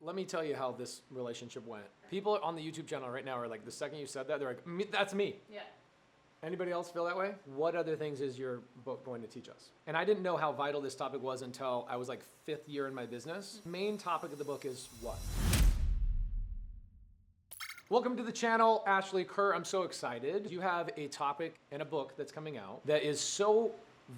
Let me tell you how this relationship went. People on the YouTube channel right now are like, the second you said that, they're like, that's me. Yeah. Anybody else feel that way? What other things is your book going to teach us? And I didn't know how vital this topic was until I was like 5th year in my business. Main topic of the book is what? Welcome to the channel, Ashley Kehr. I'm so excited. You have a topic and a book that's coming out that is so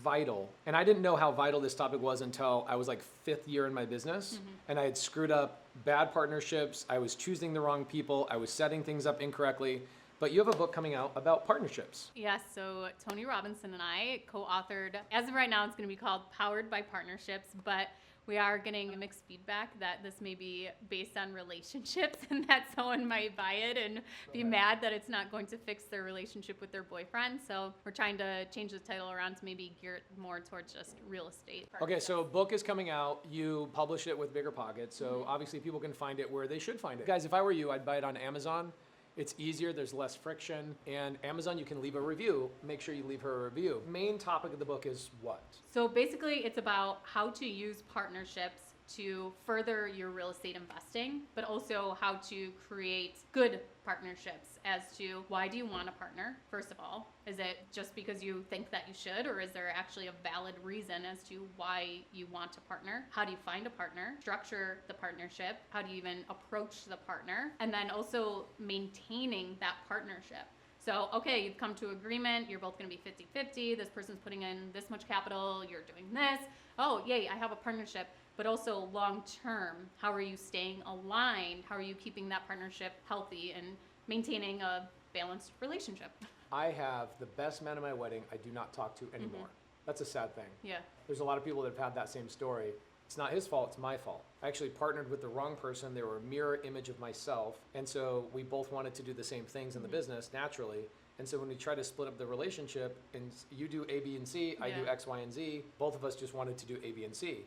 vital. And I didn't know how vital this topic was until I was like 5th year in my business. And I had screwed up bad partnerships. I was choosing the wrong people. I was setting things up incorrectly. But you have a book coming out about partnerships. Yeah, so Tony Robinson and I co-authored, as of right now, it's going to be called Powered by Partnerships, but we are getting mixed feedback that this may be based on relationships and that someone might buy it and be mad that it's not going to fix their relationship with their boyfriend. So we're trying to change the title around to maybe gear it more towards just real estate. Okay, so a book is coming out. You publish it with Bigger Pockets, so obviously people can find it where they should find it. Guys, if I were you, I'd buy it on Amazon. It's easier, there's less friction, and Amazon, you can leave a review. Make sure you leave her a review. Main topic of the book is what? So basically, it's about how to use partnerships to further your real estate investing, but also how to create good partnerships as to why do you want a partner, first of all? Is it just because you think that you should, or is there actually a valid reason as to why you want to partner? How do you find a partner? Structure the partnership. How do you even approach the partner? And then also maintaining that partnership. So, okay, you've come to agreement, you're both gonna be 50-50, this person's putting in this much capital, you're doing this. Oh, yay, I have a partnership. But also long-term, how are you staying aligned? How are you keeping that partnership healthy and maintaining a balanced relationship? I have the best man at my wedding I do not talk to anymore. That's a sad thing. Yeah. There's a lot of people that have had that same story. It's not his fault, it's my fault. I actually partnered with the wrong person. They were a mirror image of myself. And so we both wanted to do the same things in the business naturally. And so when we try to split up the relationship and you do A, B, and C, I do X, Y, and Z, both of us just wanted to do A, B, and C.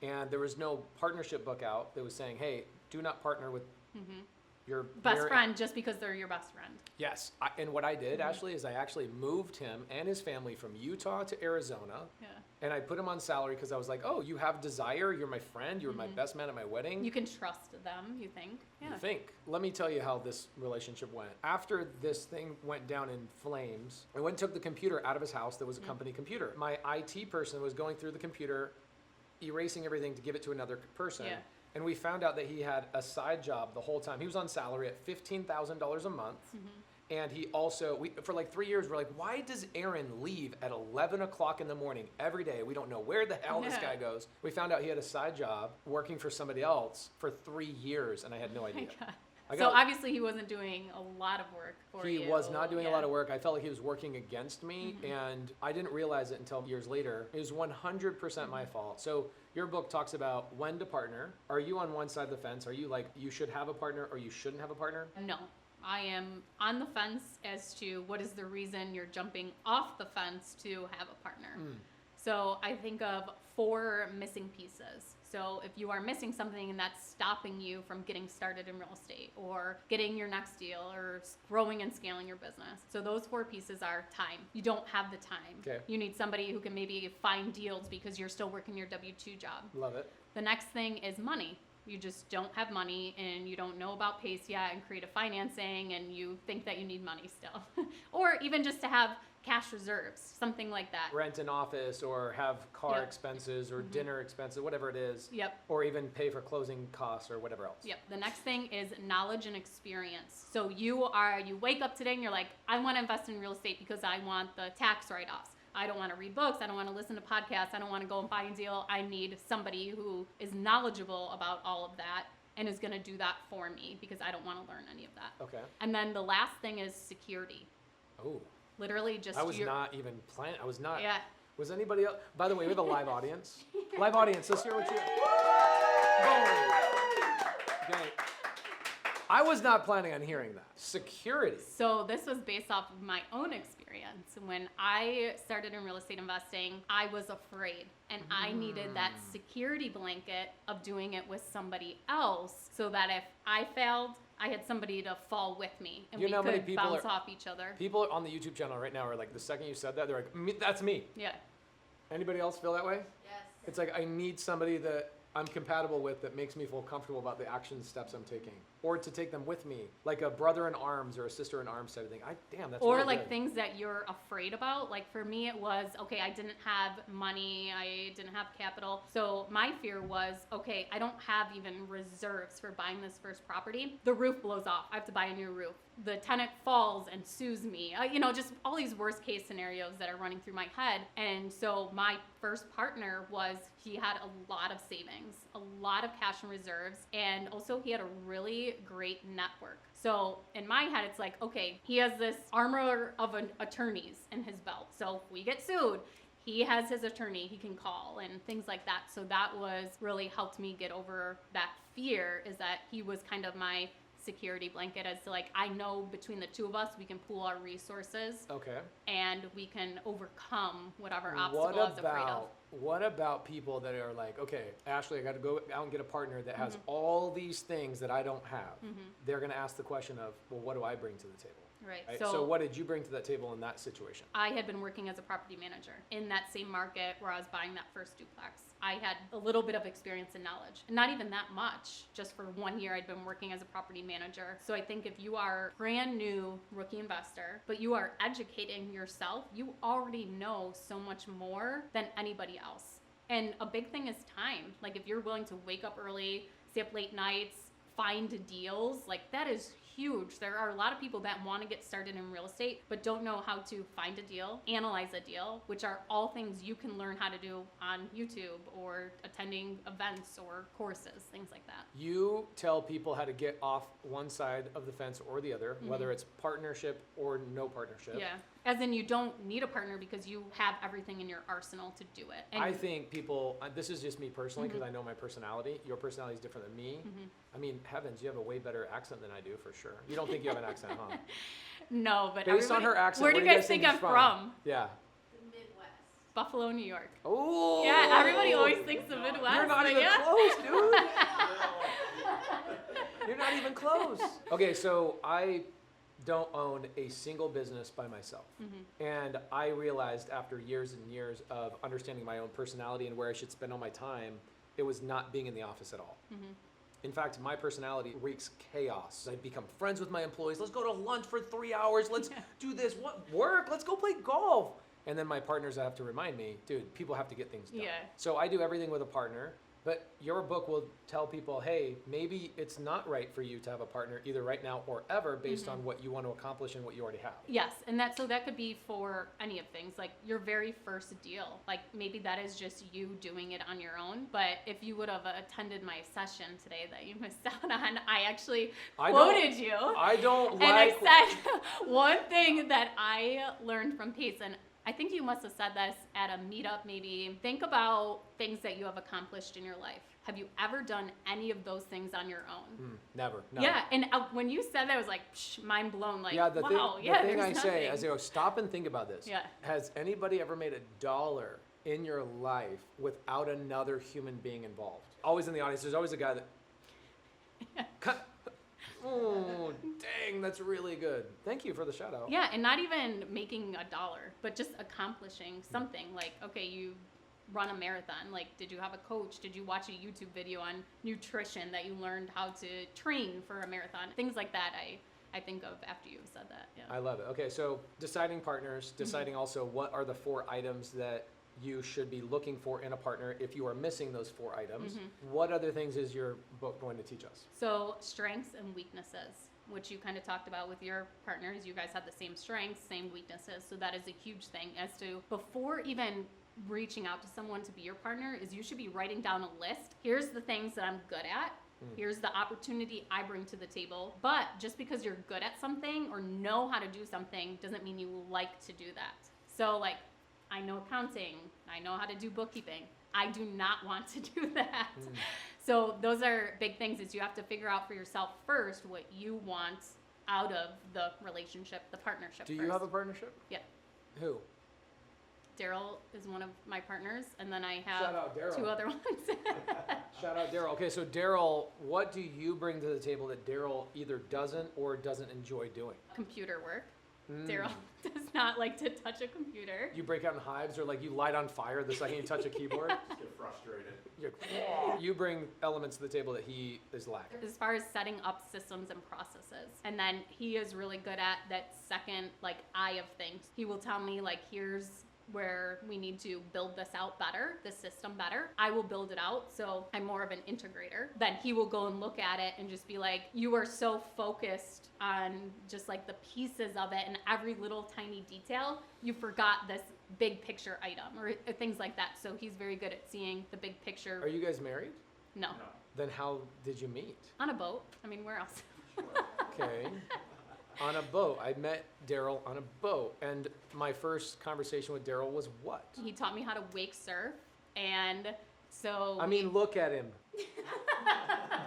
And there was no partnership book out that was saying, hey, do not partner with your best friend just because they're your best friend. Yes. And what I did, Ashley, is I actually moved him and his family from Utah to Arizona. Yeah. And I put him on salary because I was like, oh, you have desire. You're my friend. You're my best man at my wedding. You can trust them, you think. Yeah. You think. Let me tell you how this relationship went. After this thing went down in flames, I went and took the computer out of his house that was a company computer. My IT person was going through the computer, erasing everything to give it to another person. Yeah. And we found out that he had a side job the whole time. He was on salary at $15,000 a month. And he also, for like 3 years, we're like, why does Aaron leave at 11 o'clock in the morning every day? We don't know where the hell this guy goes. We found out he had a side job working for somebody else for 3 years, and I had no idea. So obviously he wasn't doing a lot of work for you. He was not doing a lot of work. I felt like he was working against me, and I didn't realize it until years later. It was 100% my fault. So your book talks about when to partner. Are you on one side of the fence? Are you like, you should have a partner or you shouldn't have a partner? No. I am on the fence as to what is the reason you're jumping off the fence to have a partner. So I think of 4 missing pieces. So if you are missing something and that's stopping you from getting started in real estate or getting your next deal or growing and scaling your business. So those 4 pieces are time. You don't have the time. Okay. You need somebody who can maybe find deals because you're still working your W-2 job. Love it. The next thing is money. You just don't have money and you don't know about PACE yet and creative financing and you think that you need money still. Or even just to have cash reserves, something like that. Rent an office or have car expenses or dinner expenses, whatever it is. Yep. Or even pay for closing costs or whatever else. Yep. The next thing is knowledge and experience. So you wake up today and you're like, I want to invest in real estate because I want the tax write-offs. I don't want to read books. I don't want to listen to podcasts. I don't want to go and buy a deal. I need somebody who is knowledgeable about all of that and is going to do that for me because I don't want to learn any of that. Okay. And then the last thing is security. Oh. Literally just I was not even planning. I was not. Yeah. Was anybody else? By the way, we have a live audience. Live audience. Let's hear what you. Okay. I was not planning on hearing that. Security. So this was based off of my own experience. When I started in real estate investing, I was afraid and I needed that security blanket of doing it with somebody else so that if I failed, I had somebody to fall with me and we could bounce off each other. People on the YouTube channel right now are like, the second you said that, they're like, that's me. Yeah. Anybody else feel that way? Yes. It's like, I need somebody that I'm compatible with that makes me feel comfortable about the action steps I'm taking, or to take them with me, like a brother in arms or a sister in arms type of thing. That's or really like good. things that you're afraid about. Like for me, it was, okay, I didn't have money, I didn't have capital. So my fear was, okay, I don't have even reserves for buying this first property. The roof blows off. I have to buy a new roof. The tenant falls and sues me. Just all these worst case scenarios that are running through my head. And so my first partner he had a lot of savings, a lot of cash and reserves, and also he had a really great network. So in my head, it's like, okay, he has this armor of attorneys in his belt. So if we get sued, he has his attorney he can call and things like that. So that was really helped me get over that fear, is that he was kind of my security blanket as to like, I know between the two of us, we can pool our resources. Okay. And we can overcome whatever obstacle I was afraid of. What about people that are like, okay, Ashley, I got to go out and get a partner that has all these things that I don't have. They're going to ask the question of, well, what do I bring to the table? Right. So what did you bring to that table in that situation? I had been working as a property manager in that same market where I was buying that first duplex. I had a little bit of experience and knowledge, not even that much. Just for 1 year, I'd been working as a property manager. So I think if you are brand new rookie investor, but you are educating yourself, you already know so much more than anybody else. And a big thing is time. Like if you're willing to wake up early, stay up late nights, find deals, like that is huge. There are a lot of people that want to get started in real estate but don't know how to find a deal, analyze a deal, which are all things you can learn how to do on YouTube or attending events or courses, things like that. You tell people how to get off one side of the fence or the other, whether it's partnership or no partnership. Yeah. As in, you don't need a partner because you have everything in your arsenal to do it. And I think people, this is just me personally because I know my personality. Your personality is different than me. I mean, heavens, you have a way better accent than I do for sure. You don't think you have an accent, huh? No, but Based on her accent, where do you guys think I'm from? Yeah. The Midwest. Buffalo, New York. Oh. Yeah, everybody always thinks the Midwest. You're not but even yeah. close, dude. You're not even close. Okay, so I don't own a single business by myself. And I realized after years and years of understanding my own personality and where I should spend all my time, it was not being in the office at all. In fact, my personality wreaks chaos. I become friends with my employees. Let's go to lunch for 3 hours. Let's do this. What work? Let's go play golf. And then my partners have to remind me, dude, people have to get things done. Yeah. So I do everything with a partner. But your book will tell people, hey, maybe it's not right for you to have a partner either right now or ever based on what you want to accomplish and what you already have. Yes, and that could be for any of things, like your very first deal. Like maybe that is just you doing it on your own. But if you would have attended my session today that you missed out on, I actually quoted you. I don't like... And I said one thing that I learned from Pace, and I think you must have said this at a meetup maybe. Think about things that you have accomplished in your life. Have you ever done any of those things on your own? Never. No. Yeah, and when you said that, I was like, mind blown. Like, yeah, the wow, thing I there's say, nothing. as I go, stop and think about this. Yeah. Has anybody ever made $1 in your life without another human being involved? Always in the audience, there's always a guy that... Oh, dang, that's really good. Thank you for the shout out. Yeah, and not even making $1, but just accomplishing something. Like, okay, you run a marathon. Like, did you have a coach? Did you watch a YouTube video on nutrition that you learned how to train for a marathon? Things like that I think of after you said that. Yeah. I love it. Okay, so deciding partners, deciding also what are the 4 items that you should be looking for in a partner if you are missing those 4 items. What other things is your book going to teach us? So strengths and weaknesses, which you kind of talked about with your partners. You guys have the same strengths, same weaknesses. So that is a huge thing as to before even reaching out to someone to be your partner is you should be writing down a list. Here's the things that I'm good at. Here's the opportunity I bring to the table. But just because you're good at something or know how to do something doesn't mean you like to do that. So like, I know accounting, I know how to do bookkeeping. I do not want to do that. So those are big things is you have to figure out for yourself first what you want out of the relationship, the partnership. Do you have a partnership? Yeah. Who? Daryl is one of my partners, and then I Shout have out Daryl. 2 other ones. Shout out Daryl. Okay, so Daryl, what do you bring to the table that Daryl either doesn't or doesn't enjoy doing? Computer work. Daryl does not like to touch a computer. You break out in hives, or like you light on fire the second you touch a keyboard. Just get frustrated. You bring elements to the table that he is lacking. As far as setting up systems and processes. And then he is really good at that second like eye of things. He will tell me like, here's where we need to build this out better, the system better. I will build it out. So I'm more of an integrator. Then he will go and look at it and just be like, you are so focused on just like the pieces of it and every little tiny detail, you forgot this big picture item or things like that. So he's very good at seeing the big picture. Are you guys married? No. Then how did you meet? On a boat. I mean, where else? Okay. On a boat. I met Daryl on a boat. And my first conversation with Daryl was what? He taught me how to wake surf. And so... I mean, look at him.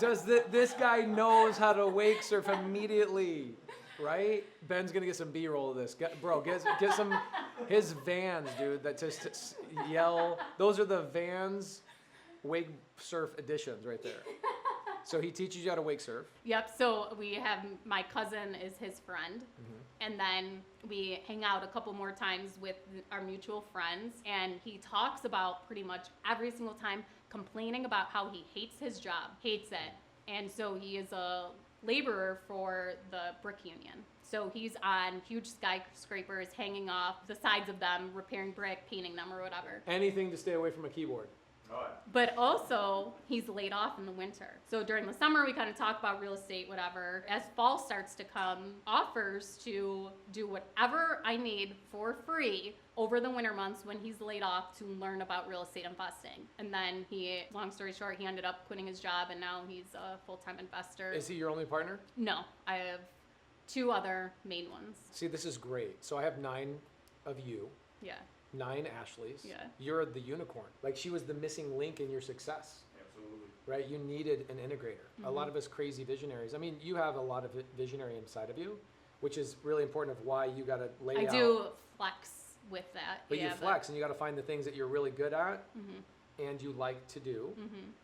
This guy knows how to wake surf immediately, right? Ben's gonna get some B-roll of this. Get some, his Vans, dude, that just yell. Those are the Vans wake surf editions right there. So he teaches you how to wake surf. Yep. So we have, my cousin is his friend. And then we hang out a couple more times with our mutual friends. And he talks about pretty much every single time complaining about how he hates his job, hates it. And so he is a laborer for the brick union. So he's on huge skyscrapers, hanging off the sides of them, repairing brick, painting them or whatever. Anything to stay away from a keyboard. But also, he's laid off in the winter. So during the summer, we kind of talk about real estate, whatever. As fall starts to come, offers to do whatever I need for free over the winter months when he's laid off to learn about real estate investing. And then he, long story short, he ended up quitting his job and now he's a full-time investor. Is he your only partner? No, I have 2 other main ones. See, this is great. So I have 9 of you. Yeah. 9 Ashleys. Yeah. You're the unicorn. Like she was the missing link in your success. Absolutely. Right? You needed an integrator. A lot of us crazy visionaries. I mean, you have a lot of visionary inside of you, which is really important of why you got to lay out. I do flex with that. But you flex and you got to find the things that you're really good at and you like to do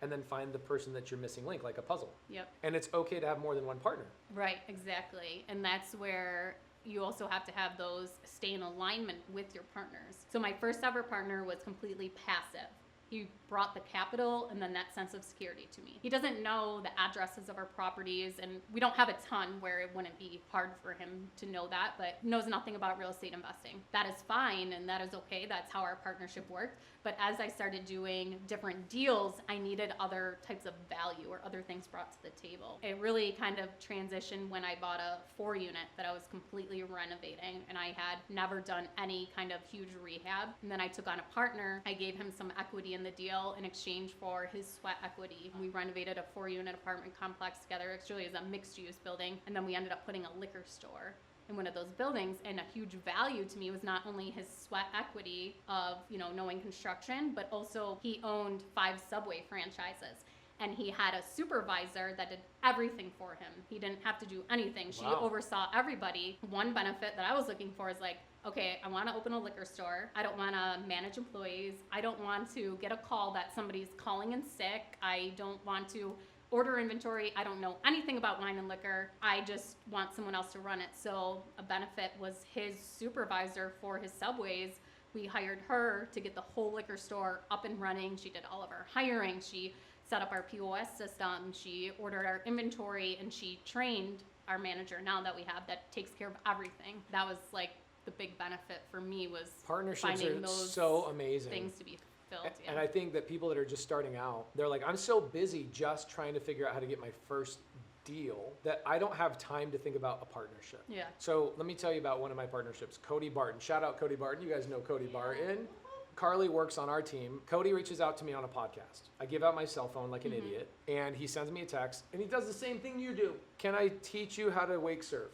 and then find the person that you're missing link, like a puzzle. Yep. And it's okay to have more than one partner. Right, exactly. And that's where you also have to have those stay in alignment with your partners. So my first ever partner was completely passive. He brought the capital and then that sense of security to me. He doesn't know the addresses of our properties, and we don't have a ton where it wouldn't be hard for him to know that, but knows nothing about real estate investing. That is fine and that is okay. That's how our partnership worked. But as I started doing different deals, I needed other types of value or other things brought to the table. It really kind of transitioned when I bought a 4-unit that I was completely renovating, and I had never done any kind of huge rehab. And then I took on a partner. I gave him some equity in the deal in exchange for his sweat equity. We renovated a 4-unit apartment complex together. Actually, it was a mixed-use building, and then we ended up putting a liquor store in one of those buildings. And a huge value to me was not only his sweat equity of, knowing construction, but also he owned 5 Subway franchises. And he had a supervisor that did everything for him. He didn't have to do anything. She oversaw everybody. One benefit that I was looking for is like, okay, I want to open a liquor store. I don't want to manage employees. I don't want to get a call that somebody's calling in sick. I don't want to order inventory. I don't know anything about wine and liquor. I just want someone else to run it. So a benefit was his supervisor for his Subways. We hired her to get the whole liquor store up and running. She did all of our hiring. She set up our POS system. She ordered our inventory, and she trained our manager now that we have that takes care of everything. That was like the big benefit for me, was partnerships finding are those so amazing. things to be fulfilled. And I think that people that are just starting out, they're like, I'm so busy just trying to figure out how to get my first deal that I don't have time to think about a partnership. Yeah. So let me tell you about one of my partnerships, Cody Barton. Shout out Cody Barton. You guys know Cody Barton. Carly works on our team. Cody reaches out to me on a podcast. I give out my cell phone like an idiot, and he sends me a text, and he does the same thing you do. Can I teach you how to wake surf?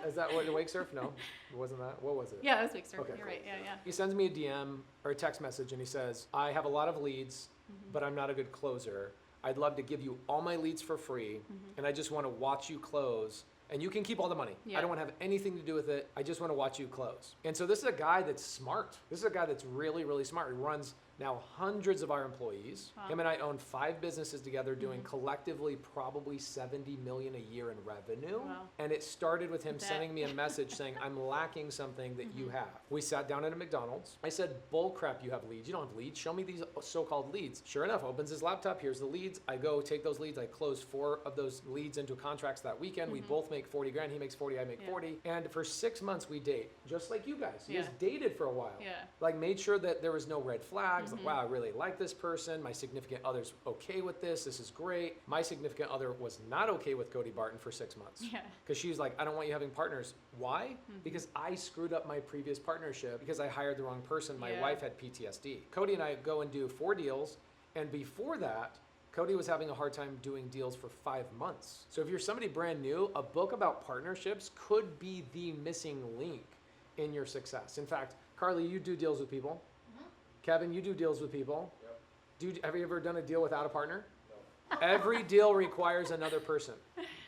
Is that what, wake surf? No, it wasn't that. What was it? Yeah, it was wake surf. Okay, You're cool. right. Yeah. He sends me a DM or a text message, and he says, I have a lot of leads, but I'm not a good closer. I'd love to give you all my leads for free, and I just want to watch you close. And you can keep all the money. Yeah. I don't want to have anything to do with it. I just want to watch you close. And so this is a guy that's smart. This is a guy that's really, really smart. He runs now hundreds of our employees. Wow. Him and I own 5 businesses together doing collectively probably 70 million a year in revenue. Wow. And it started with him That- sending me a message saying, I'm lacking something that you have. We sat down at a McDonald's. I said, bull crap, you have leads. You don't have leads. Show me these so-called leads. Sure enough, opens his laptop. Here's the leads. I go take those leads. I close 4 of those leads into contracts that weekend. We both make 40 grand. He makes 40, I make 40. And for 6 months we date, just like you guys. You guys dated for a while. Yeah. Like made sure that there was no red flags. Like, wow, I really like this person. My significant other's okay with this. This is great. My significant other was not okay with Cody Barton for 6 months. Yeah. Because she was like, I don't want you having partners. Why? Because I screwed up my previous partnership because I hired the wrong person. My wife had PTSD. Cody and I go and do 4 deals. And before that, Cody was having a hard time doing deals for 5 months. So if you're somebody brand new, a book about partnerships could be the missing link in your success. In fact, Carly, you do deals with people. Kevin, you do deals with people. Yep. Have you ever done a deal without a partner? No. Every deal requires another person.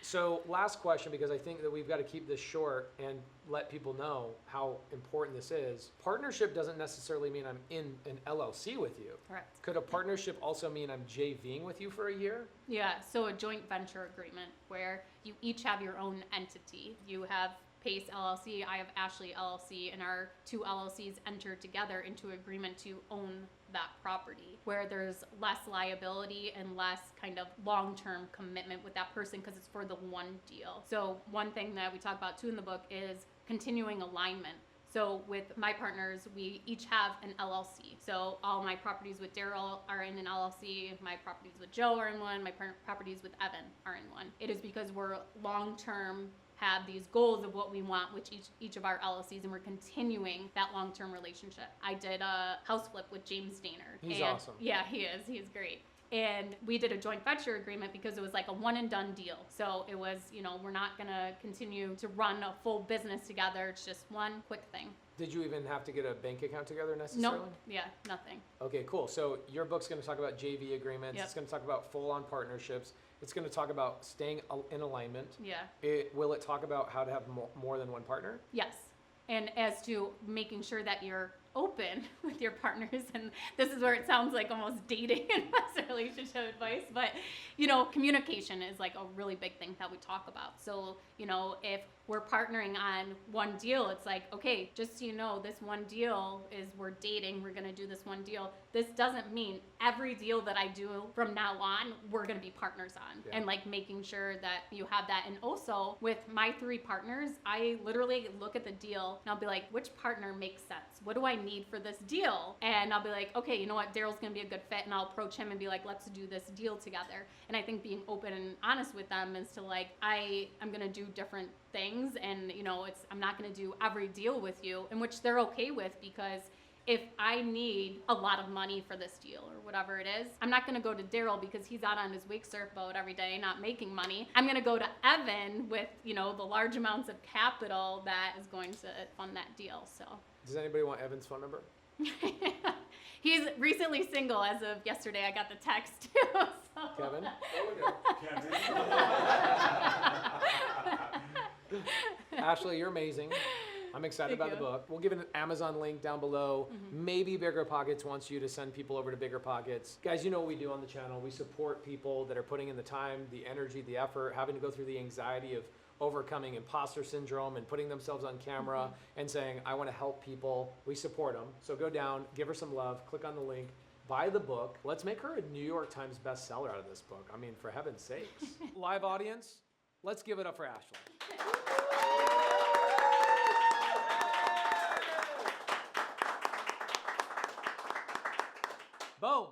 So last question, because I think that we've got to keep this short and let people know how important this is. Partnership doesn't necessarily mean I'm in an LLC with you. Correct. Could a partnership also mean I'm JVing with you for a year? Yeah, so a joint venture agreement where you each have your own entity. You have Pace LLC, I have Ashley LLC, and our 2 LLCs enter together into agreement to own that property, where there's less liability and less kind of long-term commitment with that person because it's for the one deal. So one thing that we talk about too in the book is continuing alignment. So with my partners, we each have an LLC. So all my properties with Daryl are in an LLC. My properties with Joe are in one. My properties with Evan are in one. It is because we're long-term, have these goals of what we want with each of our LLCs, and we're continuing that long-term relationship. I did a house flip with James Daner. He's awesome. Yeah, he is. He is great. And we did a joint venture agreement because it was like a one and done deal. So it was, we're not going to continue to run a full business together. It's just one quick thing. Did you even have to get a bank account together necessarily? Nope. Yeah, nothing. Okay, cool. So your book's going to talk about JV agreements. Yep. It's going to talk about full-on partnerships. It's going to talk about staying in alignment. Yeah. Will it talk about how to have more than one partner? Yes. And as to making sure that you're open with your partners, and this is where it sounds like almost dating and relationship advice, but communication is like a really big thing that we talk about. So if we're partnering on one deal, it's like, okay, just so you know, this one deal is we're dating, we're gonna do this one deal. This doesn't mean every deal that I do from now on we're gonna be partners on. Yeah. And like making sure that you have that. And also with my 3 partners, I literally look at the deal and I'll be like, which partner makes sense? What do I need for this deal? And I'll be like, okay, you know what, Daryl's gonna be a good fit, and I'll approach him and be like, let's do this deal together. And I think being open and honest with them is to like, I'm gonna do different things, and I'm not gonna do every deal with you, in which they're okay with, because if I need a lot of money for this deal or whatever it is, I'm not gonna go to Daryl because he's out on his wake surf boat every day not making money. I'm gonna go to Evan with, the large amounts of capital that is going to fund that deal. So Does anybody want Evan's phone number? he's recently single as of yesterday. I got the text too. So. Kevin? Ashley, you're amazing. I'm excited about Thank the you. book. We'll give an Amazon link down below. Maybe Bigger Pockets wants you to send people over to Bigger Pockets. Guys, you know what we do on the channel. We support people that are putting in the time, the energy, the effort, having to go through the anxiety of overcoming imposter syndrome and putting themselves on camera and saying, I want to help people. We support them. So go down, give her some love, click on the link, buy the book. Let's make her a New York Times bestseller out of this book. I mean, for heaven's sakes. Live audience, let's give it up for Ashley. Boom.